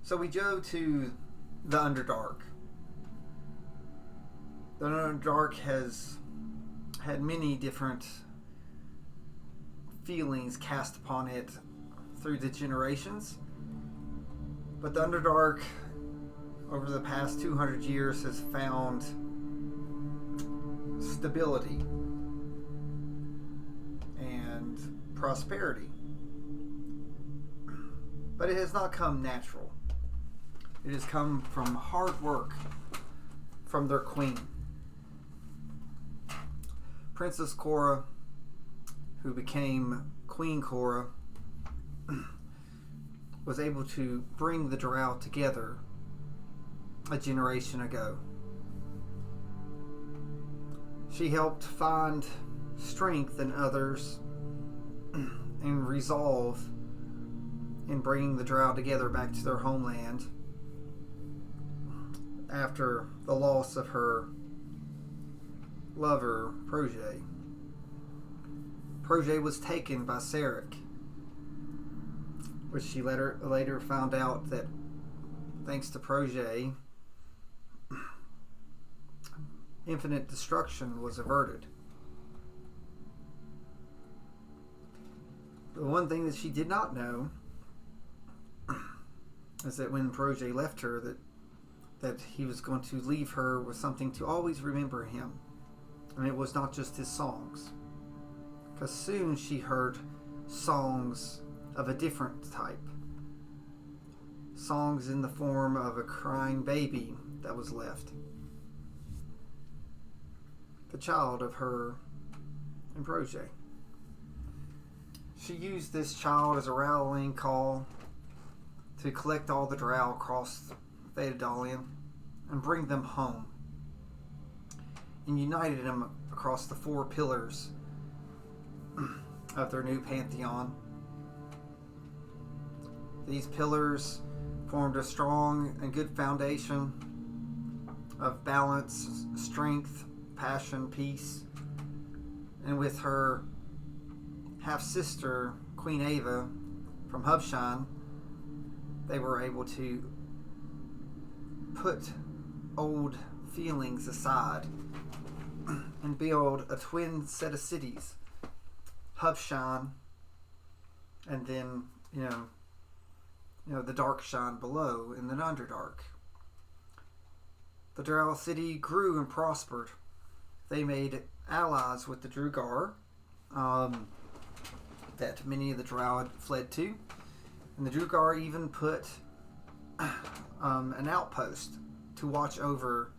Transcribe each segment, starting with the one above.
So we go to the Underdark. The Underdark has had many different feelings cast upon it through the generations. But the Underdark, over the past 200 years, has found stability and prosperity. But it has not come natural. It has come from hard work from their queen. Princess Cora, who became Queen Cora, was able to bring the Drow together a generation ago. She helped find strength in others and resolve in bringing the Drow together back to their homeland after the loss of her lover, Protege. Protege was taken by Sarek, which she later found out that thanks to Protege, infinite destruction was averted. The one thing that she did not know is that when Protege left her, that he was going to leave her with something to always remember him. And it was not just his songs. Because soon she heard songs of a different type. Songs in the form of a crying baby that was left. The child of her and Protege. She used this child as a rallying call to collect all the Drow across Thetadolyon and bring them home, and united them across the 4 pillars of their new pantheon. These pillars formed a strong and good foundation of balance, strength, passion, peace, and with her half-sister, Queen Ava, from Hubshan, they were able to put old feelings aside and build a twin set of cities, Hubshan, and then the Darkshan below in the Underdark. The Drow city grew and prospered. They made allies with the Drugar that many of the Drow had fled to, and the Drugar even put an outpost to watch over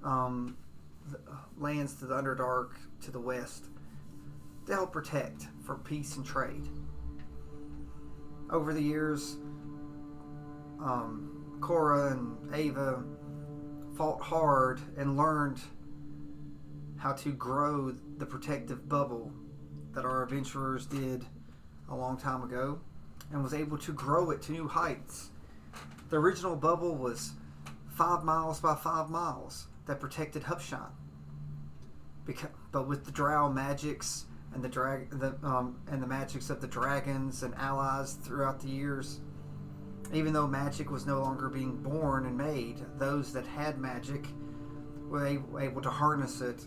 the lands to the Underdark to the west to help protect for peace and trade. Over the years, Cora and Ava fought hard and learned how to grow the protective bubble that our adventurers did a long time ago, and was able to grow it to new heights. The original bubble was 5 miles by 5 miles that protected Hubshan. But with the Drow magics and the magics of the dragons and allies throughout the years, even though magic was no longer being born and made, those that had magic were able to harness it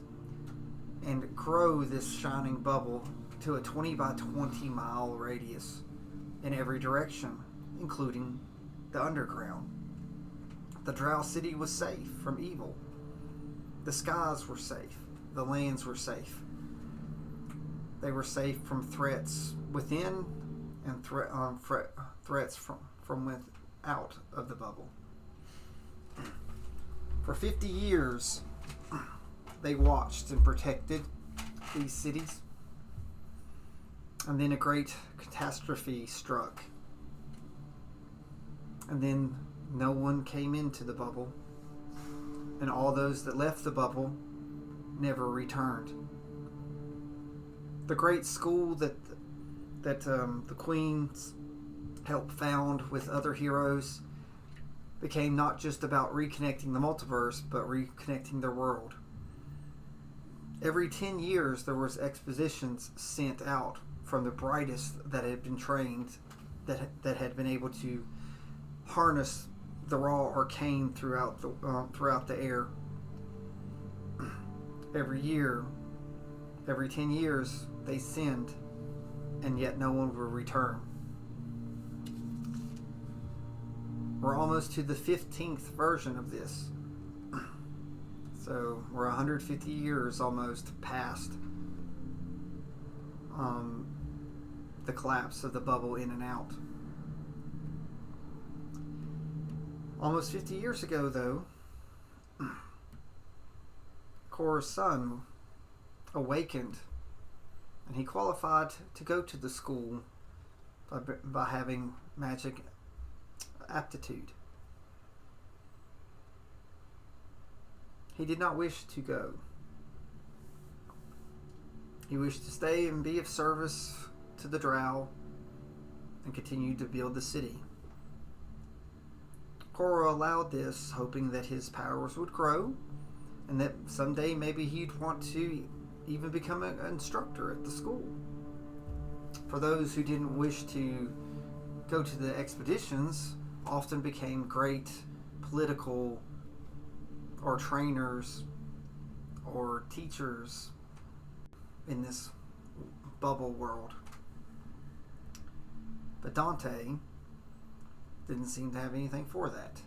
and grow this shining bubble to a 20 by 20 mile radius in every direction, including the underground. The Drow city was safe from evil. The skies were safe. The lands were safe. They were safe from threats within and threats from without of the bubble. For 50 years, they watched and protected these cities. And then a great catastrophe struck. And then no one came into the bubble. And all those that left the bubble never returned. The great school that the queens helped found with other heroes became not just about reconnecting the multiverse, but reconnecting their world. Every 10 years there was expositions sent out from the brightest that had been trained, that had been able to harness the raw arcane throughout the air. Every year, every 10 years, they sinned, and yet no one will return. We're almost to the 15th version of this. So we're 150 years almost past the collapse of the bubble in and out. Almost 50 years ago, though, Korra's son awakened, and he qualified to go to the school by having magic aptitude. He did not wish to go. He wished to stay and be of service to the Drow and continue to build the city. Korra allowed this, hoping that his powers would grow and that someday maybe he'd want to even become an instructor at the school. For those who didn't wish to go to the expeditions, often became great political or trainers or teachers in this bubble world. But Dante didn't seem to have anything for that.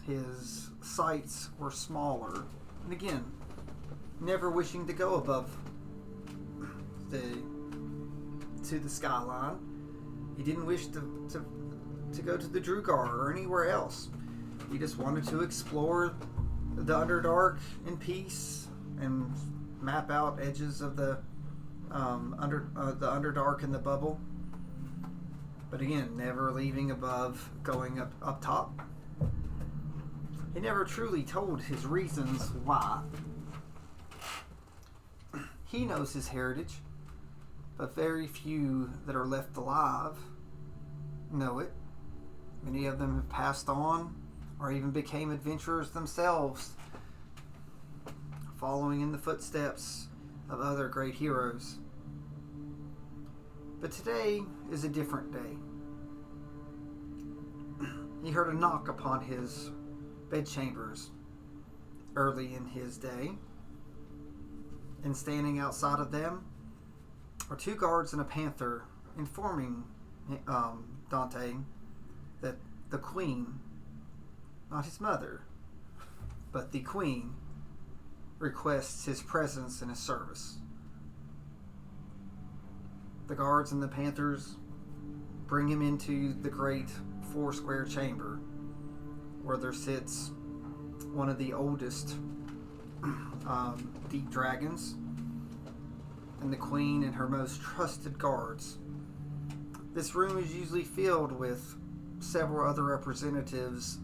His sights were smaller, and again, never wishing to go above to the skyline. He didn't wish to go to the Drugar or anywhere else. He just wanted to explore the Underdark in peace and map out edges of the Underdark and the bubble. But again, never leaving above going up top. He never truly told his reasons why. He knows his heritage, but very few that are left alive know it. Many of them have passed on or even became adventurers themselves, following in the footsteps of other great heroes. But today is a different day. He heard a knock upon his bedchambers early in his day, and standing outside of them are two guards and a panther, informing Dante that the queen, not his mother, but the queen, requests his presence and his service. The guards and the panthers bring him into the great four-square chamber where there sits one of the oldest deep dragons and the queen and her most trusted guards. This room is usually filled with several other representatives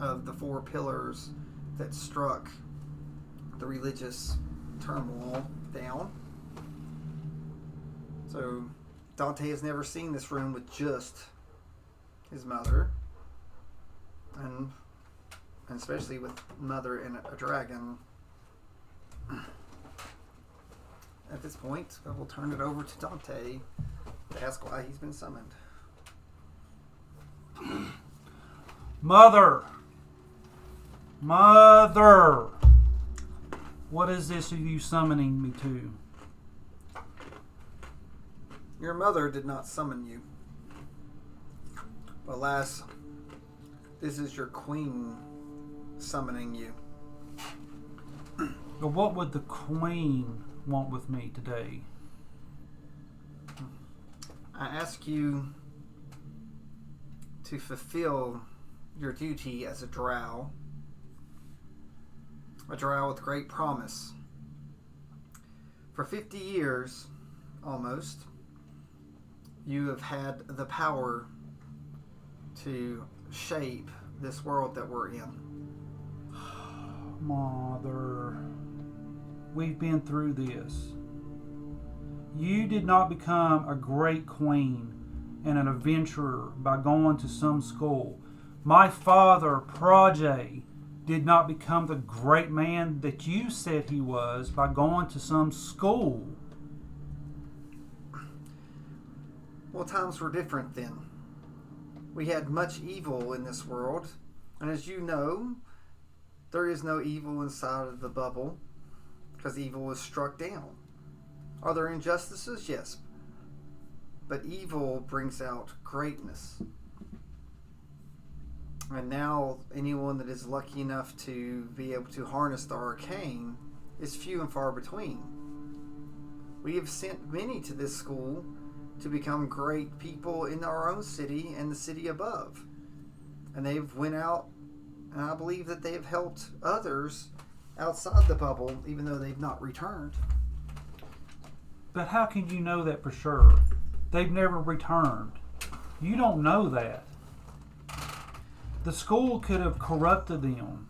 of the four pillars that struck the religious turmoil down. So Dante has never seen this room with just his mother, and especially with mother and a dragon. At this point, I will turn it over to Dante to ask why he's been summoned. Mother! Mother! What is this you summoning me to? Your mother did not summon you. But alas, this is your queen summoning you. But what would the queen want with me today? I ask you to fulfill your duty as a drow with great promise. For 50 years, almost, you have had the power to shape this world that we're in. Mother, we've been through this. You did not become a great queen and an adventurer by going to some school. My father, Prajay, did not become the great man that you said he was by going to some school. Well, times were different then. we had much evil in this world. And as you know, there is no evil inside of the bubble because evil is struck down. Are there injustices? Yes. But evil brings out greatness. And now anyone that is lucky enough to be able to harness the arcane is few and far between. We have sent many to this school to become great people in our own city and the city above. And they've went out, and I believe that they have helped others outside the bubble, even though they've not returned. But how can you know that for sure? They've never returned. You don't know that. The school could have corrupted them.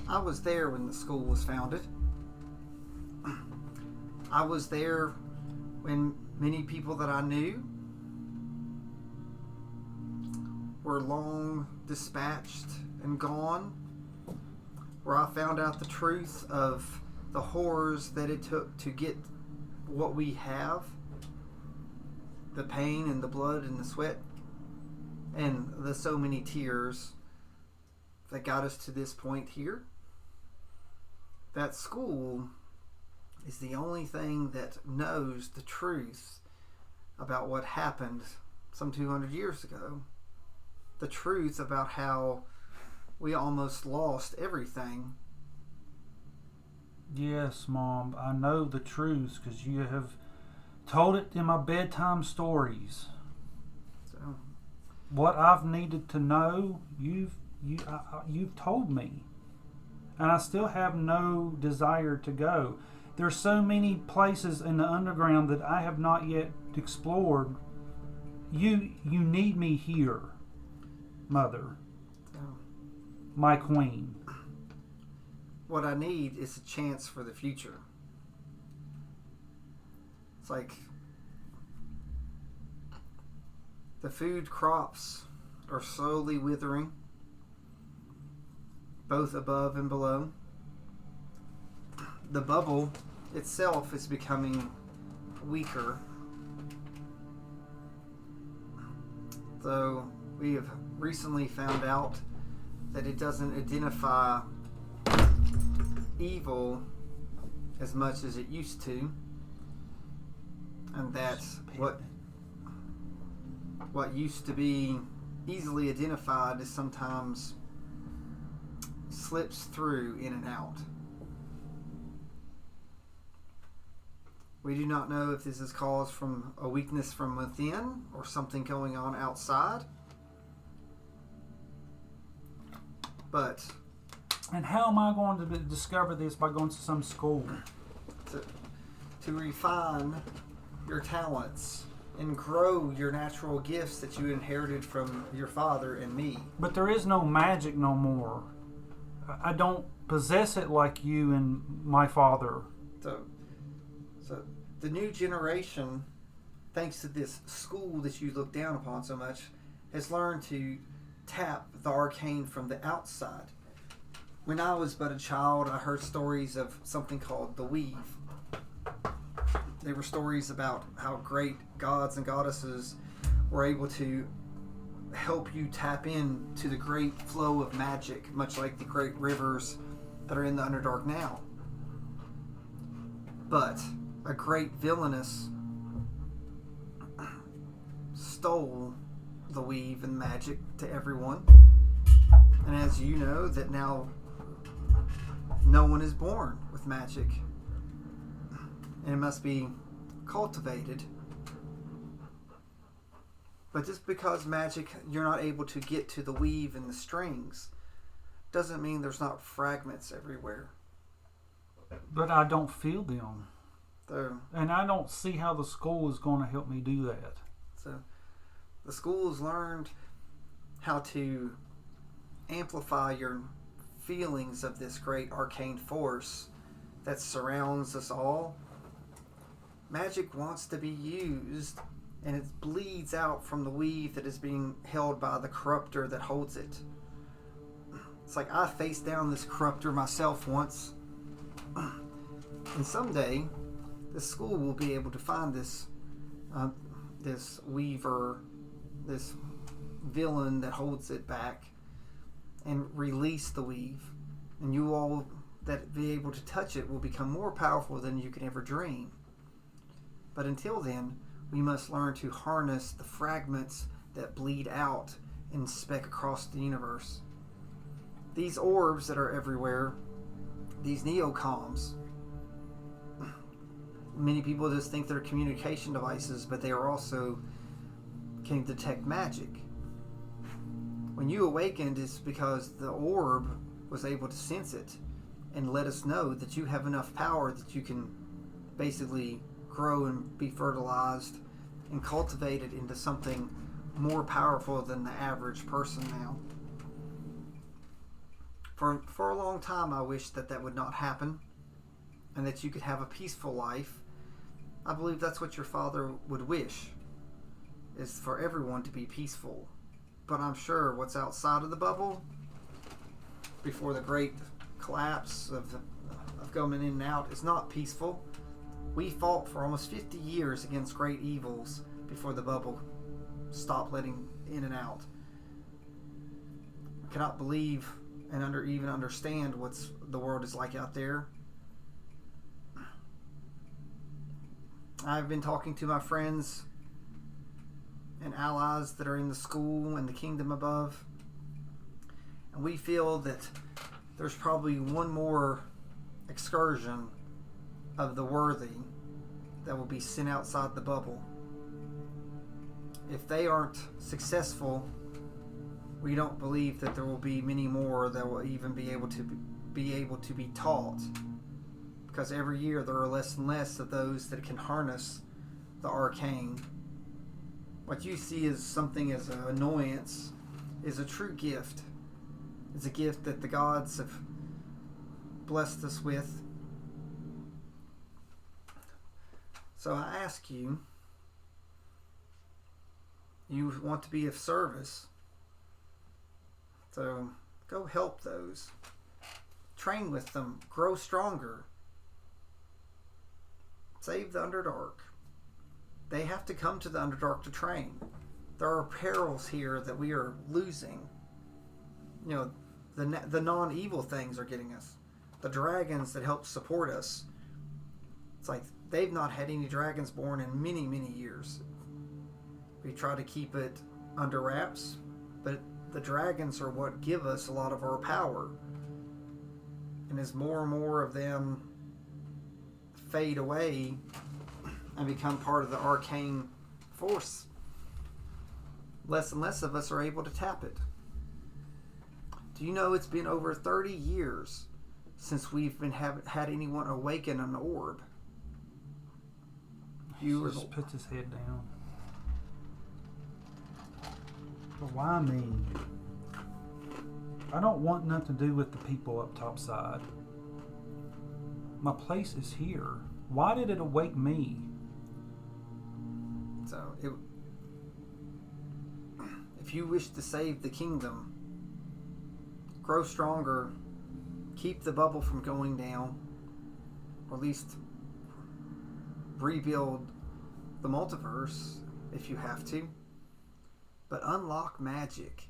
I was there when the school was founded. I was there when many people that I knew were long dispatched and gone, where I found out the truth of the horrors that it took to get what we have, the pain and the blood and the sweat and the so many tears that got us to this point here. That school is the only thing that knows the truth about what happened some 200 years ago. The truth about how we almost lost everything. Yes, Mom, I know the truth because you have told it in my bedtime stories. So, What I've needed to know, you've told me. And I still have no desire to go. There's so many places in the underground that I have not yet explored. You need me here, Mother, so my queen. what I need is a chance for the future. It's like the food crops are slowly withering, both above and below. The bubble itself is becoming weaker. Though we have recently found out that it doesn't identify evil as much as it used to. And that's what used to be easily identified is sometimes slips through in and out. We do not know if this is caused from a weakness from within or something going on outside. But And how am I going to discover this by going to some school? to refine your talents and grow your natural gifts that you inherited from your father and me. But there is no magic no more. I don't possess it like you and my father. So the new generation, thanks to this school that you look down upon so much, has learned to tap the arcane from the outside. When I was but a child, I heard stories of something called the weave. They were stories about how great gods and goddesses were able to help you tap into the great flow of magic, much like the great rivers that are in the Underdark now. But a great villainess stole the weave and magic to everyone. And as you know, that now no one is born with magic. And it must be cultivated. But just because magic, you're not able to get to the weave and the strings, doesn't mean there's not fragments everywhere. But I don't feel them. So, And I don't see how the school is going to help me do that. so the school's learned how to amplify your feelings of this great arcane force that surrounds us all. Magic wants to be used, and it bleeds out from the weave that is being held by the corruptor that holds it. It's like I faced down this corruptor myself once, and someday the school will be able to find this this weaver, this villain that holds it back, and release the weave, and you all that be able to touch it will become more powerful than you can ever dream. But until then, we must learn to harness the fragments that bleed out and speck across the universe. These orbs that are everywhere, these neocomms, many people just think they're communication devices, but they are also can detect magic. When you awakened, it's because the orb was able to sense it and let us know that you have enough power that you can basically grow and be fertilized and cultivated into something more powerful than the average person now. For a long time, I wished that would not happen and that you could have a peaceful life. I believe that's what your father would wish, is for everyone to be peaceful. But I'm sure what's outside of the bubble, before the great collapse of going in and out, is not peaceful. We fought for almost 50 years against great evils before the bubble stopped letting in and out. I cannot believe and even understand what the world is like out there. I've been talking to my friends and allies that are in the school and the kingdom above, and we feel that there's probably one more excursion of the worthy that will be sent outside the bubble. If they aren't successful, we don't believe that there will be many more that will even be able to be taught, because every year there are less and less of those that can harness the arcane. What you see as something as an annoyance is a true gift. It's a gift that the gods have blessed us with. So I ask you, you want to be of service, so go help those. Train with them. Grow stronger. Save the Underdark. They have to come to the Underdark to train. There are perils here that we are losing. You know, the non-evil things are getting us. The dragons that help support us. It's like they've not had any dragons born in many, many years. We try to keep it under wraps, but the dragons are what give us a lot of our power. And as more and more of them fade away and become part of the arcane force, less and less of us are able to tap it. Do you know it's been over 30 years since we've been had anyone awaken an orb? He just puts his head down. But why me? I don't want nothing to do with the people up topside. My place is here. Why did it awake me? So, if you wish to save the kingdom, grow stronger, keep the bubble from going down, or at least rebuild the multiverse if you have to, but unlock magic.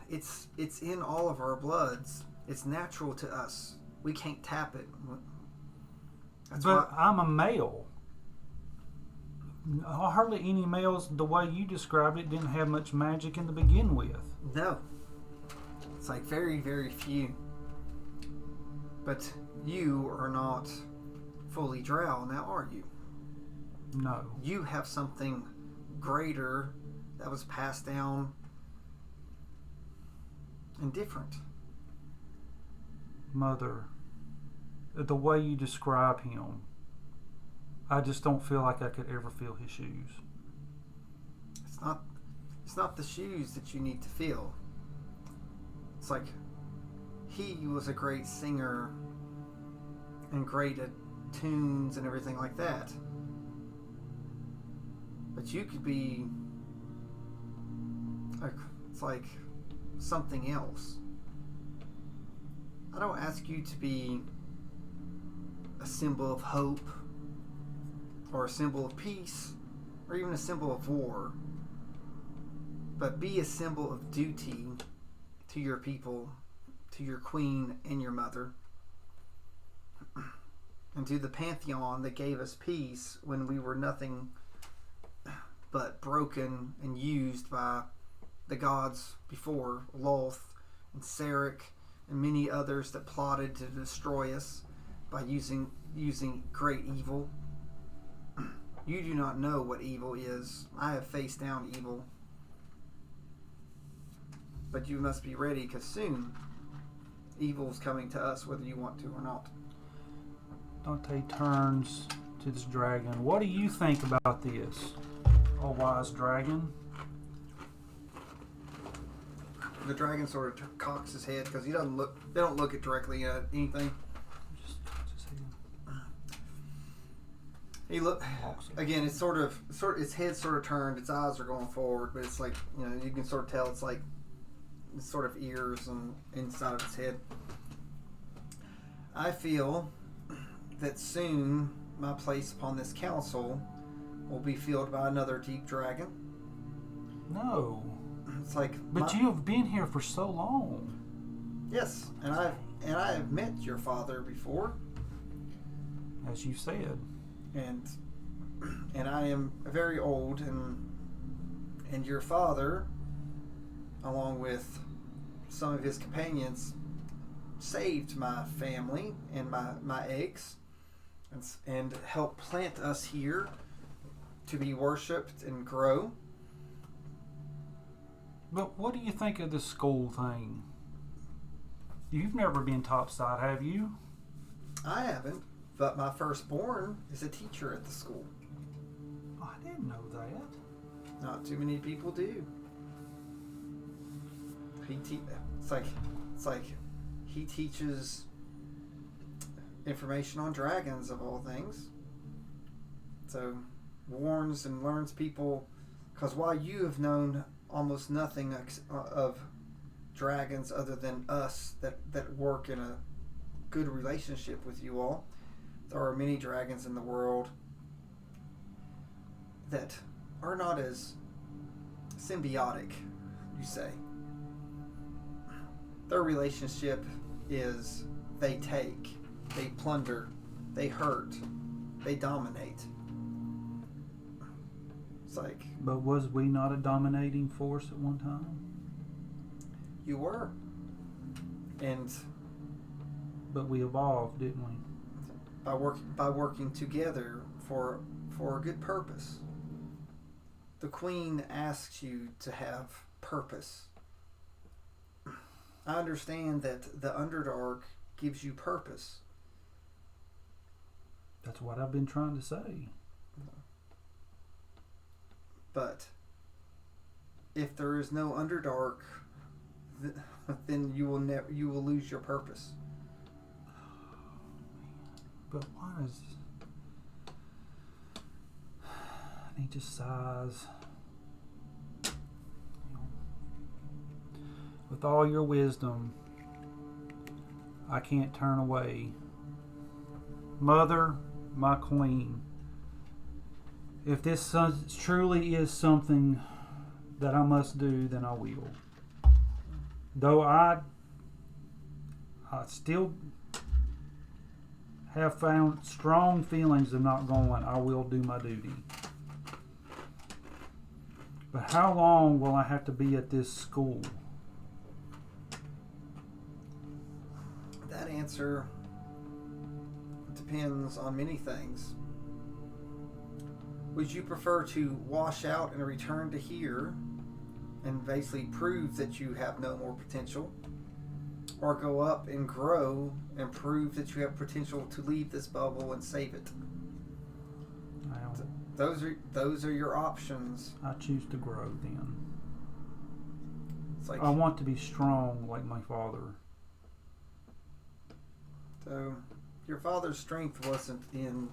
It's in all of our bloods. It's natural to us. We can't tap it. But I'm a male. Hardly any males, the way you described it, didn't have much magic in to begin with. No. It's like very, very few. But you are not fully Drow now, are you? No. You have something greater that was passed down and different. Mother, the way you describe him, I just don't feel like I could ever feel his shoes. It's not the shoes that you need to feel. It's like he was a great singer and great at tunes and everything like that. But you could be it's like something else. I don't ask you to be a symbol of hope, or a symbol of peace, or even a symbol of war, but be a symbol of duty to your people, to your queen and your mother, and to the pantheon that gave us peace when we were nothing but broken and used by the gods before, Loth and Sarek and many others that plotted to destroy us by using great evil. You do not know what evil is. I have faced down evil. But you must be ready, because soon evil is coming to us whether you want to or not. Dante turns to this dragon. What do you think about this, oh wise dragon? The dragon sort of cocks his head because he doesn't look. They don't look it directly at anything. Just cocks his head. He look again. It's sort of its head sort of turned. Its eyes are going forward, but it's like, you know, you can sort of tell it's like it's sort of ears and inside of its head. I feel that soon my place upon this council will be filled by another deep dragon. No. It's like, but you have been here for so long. Yes, and I have met your father before, as you said, and I am very old, and your father, along with some of his companions, saved my family and my eggs, and helped plant us here to be worshipped and grow. But what do you think of the school thing? You've never been topside, have you? I haven't, but my firstborn is a teacher at the school. I didn't know that. Not too many people do. It's like he teaches information on dragons, of all things. So warns and learns people, because while you have known almost nothing of dragons other than us that work in a good relationship with you all, there are many dragons in the world that are not as symbiotic, you say. Their relationship is they take, they plunder, they hurt, they dominate. It's like... But was we not a dominating force at one time? You were. But we evolved, didn't we? By working together for a good purpose. The Queen asks you to have purpose. I understand that the Underdark gives you purpose. That's what I've been trying to say. But if there is no Underdark, then you will lose your purpose. But why is... And he just sighs. With all your wisdom, I can't turn away. Mother, my queen, if this truly is something that I must do, then I will. Though I still have found strong feelings of not going, I will do my duty. But how long will I have to be at this school? That answer depends on many things. Would you prefer to wash out and return to here and basically prove that you have no more potential, or go up and grow and prove that you have potential to leave this bubble and save it? Those are your options. I choose to grow then. It's like, I want to be strong like my father. So your father's strength wasn't in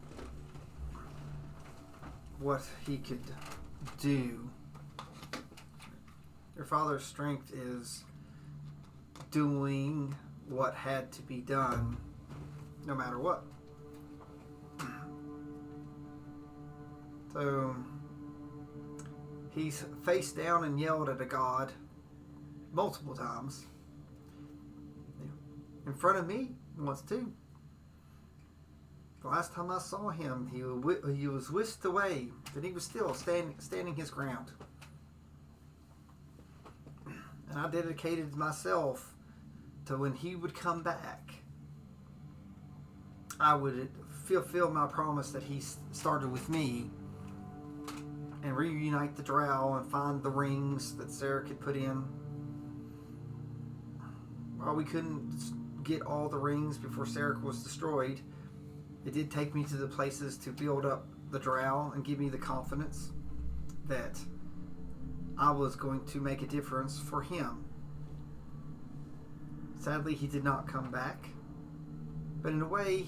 what he could do. Your father's strength is doing what had to be done, no matter what. So he's face down and yelled at a god multiple times. In front of me once too. The last time I saw him, he was whisked away, but he was still standing his ground. And I dedicated myself to when he would come back, I would fulfill my promise that he started with me and reunite the Drow and find the rings that Sarah could put in. While we couldn't get all the rings before Sarah was destroyed, it did take me to the places to build up the Drow and give me the confidence that I was going to make a difference for him. Sadly, he did not come back, but in a way,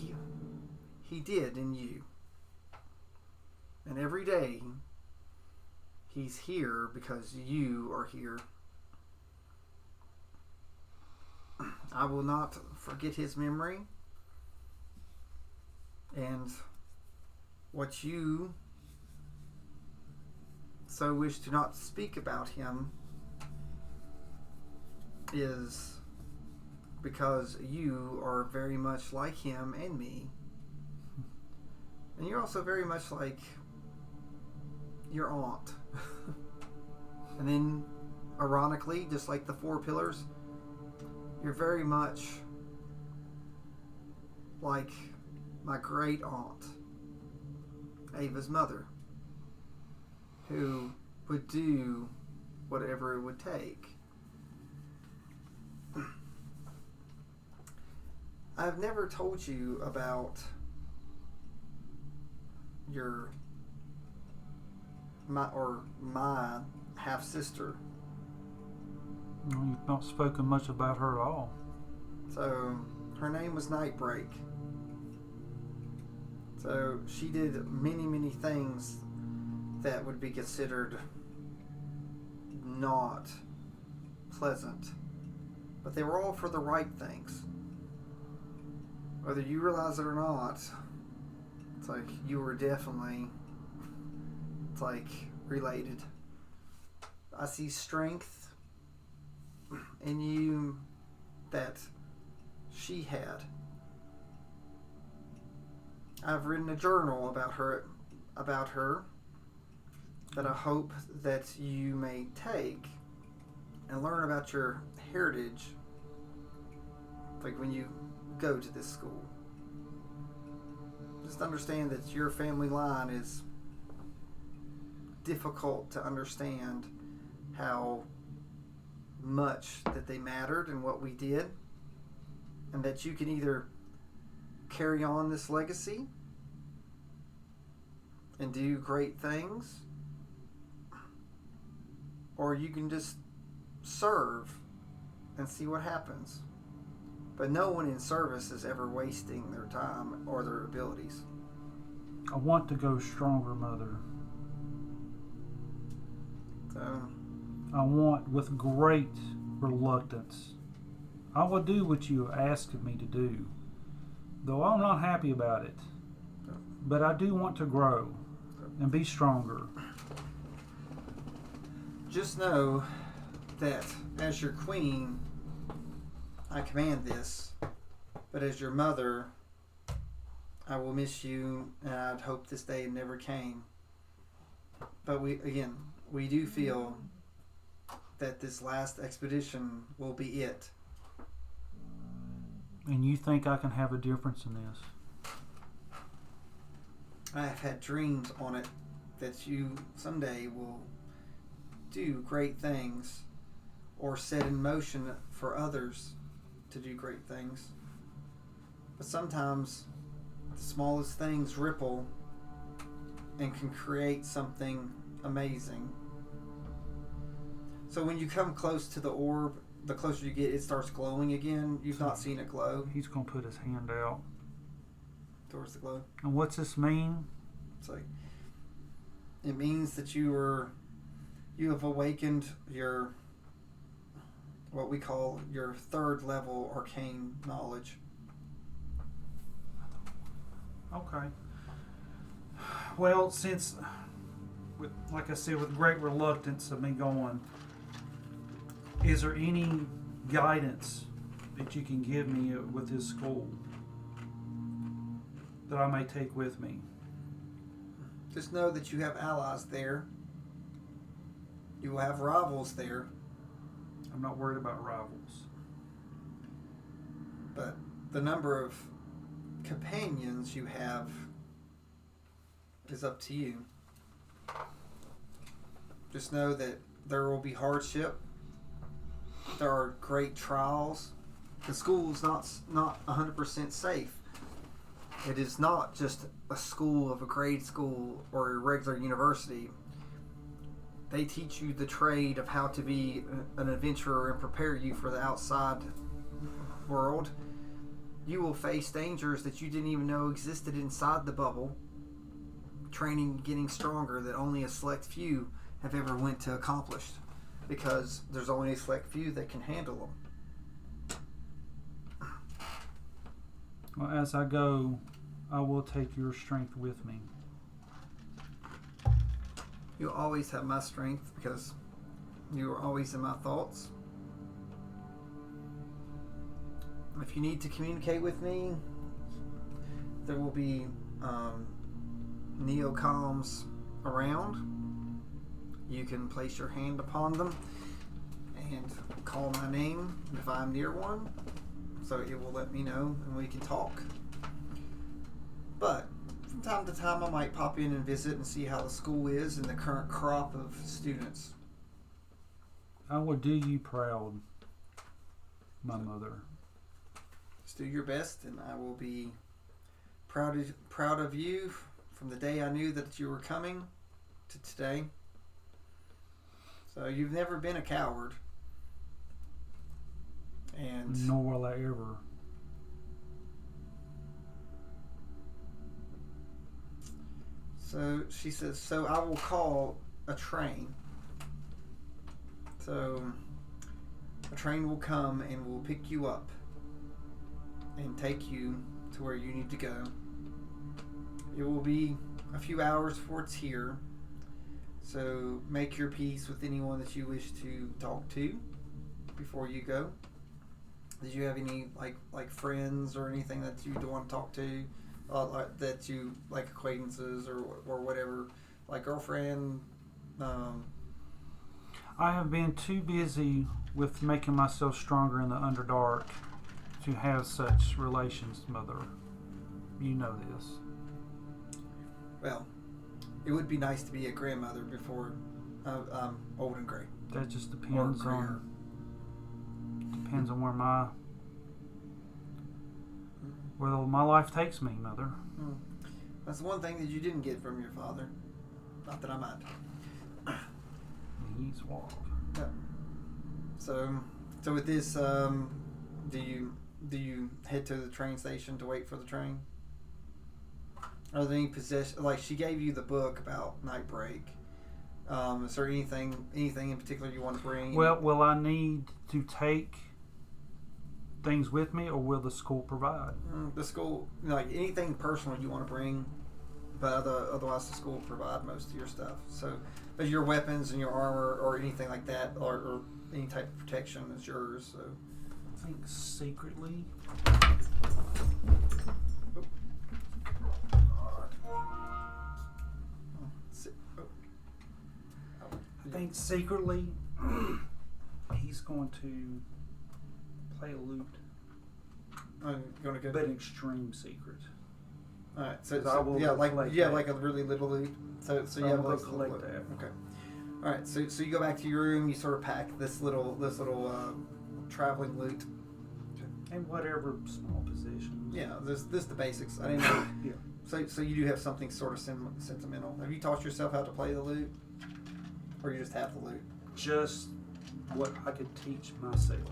he did in you. And every day, he's here because you are here. I will not forget his memory, and what you so wish to not speak about him is because you are very much like him and me. And you're also very much like your aunt. And then, ironically, just like the four pillars, you're very much like my great aunt, Ava's mother, who would do whatever it would take. I've never told you about my half sister. No, you've not spoken much about her at all. So her name was Nightbreak. So she did many things that would be considered not pleasant, but they were all for the right things. Whether you realize it or not, it's like you were definitely, it's like, related. I see strength in you that she had. I've written a journal about her that I hope that you may take and learn about your heritage, like when you go to this school. Just understand that your family line is difficult to understand how much that they mattered and what we did, and that you can either carry on this legacy and do great things, or you can just serve and see what happens. But no one in service is ever wasting their time or their abilities. I want to go stronger, Mother. So, I want with great reluctance. I will do what you ask of me to do, though I'm not happy about it. But I do want to grow and be stronger. just know that as your queen, I command this, but as your mother, I will miss you, and I'd hope this day never came. But we do feel that this last expedition will be it. And you think I can have a difference in this? I have had dreams on it that you someday will do great things or set in motion for others to do great things. But sometimes the smallest things ripple and can create something amazing. So when you come close to the orb, the closer you get, it starts glowing again. You've not seen it glow. He's going to put his hand out Towards the glow. And what's this mean? It's like, it means that you have awakened your, what we call your third level arcane knowledge. Okay. Well, since with, like I said, with great reluctance of me going, is there any guidance that you can give me with this school that I may take with me? Just know that you have allies there. You will have rivals there. I'm not worried about rivals. But the number of companions you have is up to you. Just know that there will be hardship. There are great trials. The school is not 100% safe. It is not just a school of a grade school or a regular university. They teach you the trade of how to be an adventurer and prepare you for the outside world. You will face dangers that you didn't even know existed inside the bubble. Training, getting stronger, that only a select few have ever went to accomplish, because there's only a select few that can handle them. Well, as I go, I will take your strength with me. You'll always have my strength because you are always in my thoughts. If you need to communicate with me, there will be neocomms around. You can place your hand upon them and call my name if I'm near one, so it will let me know and we can talk. But from time to time I might pop in and visit and see how the school is and the current crop of students. I will do you proud, my mother. Just do your best, and I will be proud of you from the day I knew that you were coming to today. So you've never been a coward. And nor will I ever. So she says, so I will call a train. So a train will come and will pick you up and take you to where you need to go. It will be a few hours before it's here. So make your peace with anyone that you wish to talk to before you go. Did you have any like friends or anything that you don't want to talk to? That you like, acquaintances or whatever, like girlfriend? I have been too busy with making myself stronger in the Underdark to have such relations, Mother. You know this. Well, it would be nice to be a grandmother before I'm old and gray. That just depends on where my life takes me, Mother. That's the one thing that you didn't get from your father. Not that I mind. He's wild. Yeah. So with this, do you head to the train station to wait for the train? Are there any possession? Like, she gave you the book about Nightbreak. Is there anything in particular you want to bring? Well, will I need to take things with me, or will the school provide? The school, like anything personal you want to bring, but otherwise the school will provide most of your stuff. So, but your weapons and your armor or anything like that, or any type of protection is yours. So, I think secretly. I think secretly he's going to play a lute. I'm gonna go. But an extreme secret. All right. So collect you have that. like a really little loot. So you have like collect that. Okay. All right. So you go back to your room. You sort of pack this little traveling loot. And whatever small possessions. Yeah. This the basics. I didn't know. Yeah. So you do have something sort of sentimental. Have you taught yourself how to play the lute, or you just have the lute? Just what I could teach myself.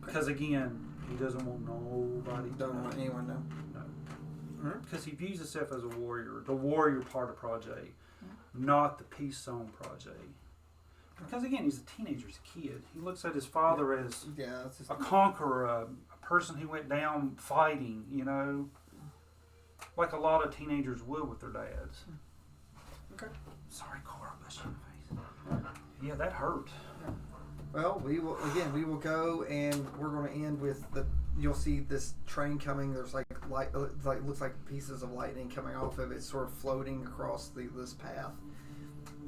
Because again, he doesn't want nobody. Don't want anyone to know. No. Because he views himself as a warrior, the warrior part of Project, not the peace zone Project. Because again, he's a teenager, he's a kid. He looks at his father as a conqueror, a person who went down fighting, like a lot of teenagers would with their dads. Okay. Sorry, Cora, I pushed you in the face. Yeah, that hurt. Well, we will go, and we're going to end with you'll see this train coming. There's like light, looks like pieces of lightning coming off of it, sort of floating across this path.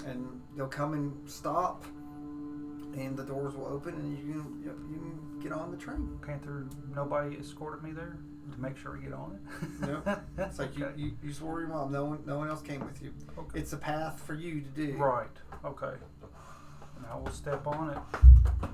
And they'll come and stop, and the doors will open, and you can get on the train. Nobody escorted me there to make sure we get on it? No, it's like okay. you swore your mom. No one else came with you. Okay. It's a path for you to do. Right. Okay. Now we'll step on it.